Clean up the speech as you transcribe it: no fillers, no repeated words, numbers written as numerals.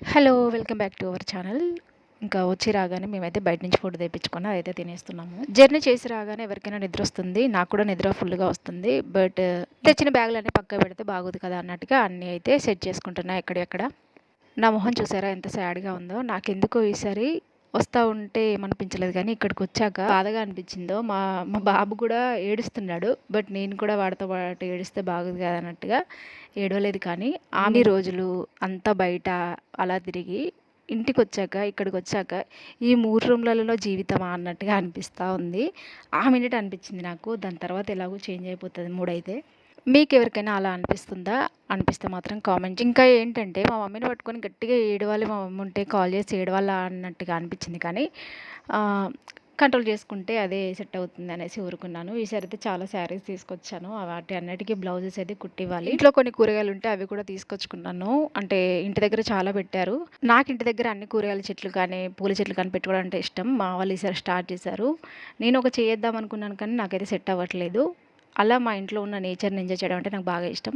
Hello! Welcome back to our channel. ఇంకా వచ్చి రాగానే మేమైతే బయట నుంచి ఫుడ్ తెప్పించుకొని అదైతే తినేస్తున్నాము. జర్నీ చేసి రాగానే ఎవరికైనా నిద్రొస్తుంది. నాకు కూడా నిద్ర ఫుల్‌గా వస్తుంది. బట్ తెచ్చిన బ్యాగులన్నీ పక్కకు పెడితే బాగోదు కదా అన్నట్టుగా అన్నీ అయితే సెట్ చేసుకుంటున్నా ఎక్కడియక్కడ. నా మొహం చూసారా ఎంత సాడ్‌గా ఉందో. నాకెందుకో ఈసారి వస్తా ఉంటే ఏమనిపించలేదు కానీ ఇక్కడికొచ్చాక బాధగా అనిపించిందో. మా మా బాబు కూడా ఏడుస్తున్నాడు. బట్ నేను కూడా వాడితో పాటు ఏడిస్తే బాగోదు కదా అన్నట్టుగా ఏడవలేదు. కానీ అన్ని రోజులు అంతా బయట అలా తిరిగి ఇంటికొచ్చాక, ఇక్కడికొచ్చాక ఈ 3 రూమ్‌లలో జీవితమా అన్నట్టుగా అనిపిస్తా ఉంది. ఆ మినిట్ అనిపించింది నాకు. దాని తర్వాత ఎలాగో చేంజ్ అయిపోతది మూడయితే. మీకెవరికైనా అలా అనిపిస్తుందా? అనిపిస్తే మాత్రం కామెంట్. ఇంకా ఏంటంటే మా మమ్మీని పట్టుకొని గట్టిగా ఏడవాలి, మా మమ్మీ ఉంటే కాల్ చేసి ఏడవాలా అన్నట్టుగా అనిపించింది. కానీ కంట్రోల్ చేసుకుంటే అదే సెట్ అవుతుంది అనేసి ఊరుకున్నాను. ఈసారి అయితే చాలా శారీస్ తీసుకొచ్చాను. వాటి అన్నిటికి బ్లౌజెస్ అయితే కుట్టివ్వాలి. ఇంట్లో కొన్ని కూరగాయలు ఉంటే అవి కూడా తీసుకొచ్చుకున్నాను. అంటే ఇంటి దగ్గర చాలా పెట్టారు. నాకు ఇంటి దగ్గర అన్ని కూరగాయల చెట్లు కానీ, పూల చెట్లు కానీ పెట్టుకోవడం అంటే ఇష్టం. మా వాళ్ళు ఈసారి స్టార్ట్ చేశారు. నేను ఒక చేద్దాం అనుకున్నాను కానీ నాకైతే సెట్ అవ్వట్లేదు. అలా మా ఇంట్లో ఉన్న నేచర్‌ని ఎంజాయ్ చేయడం అంటే నాకు బాగా ఇష్టం.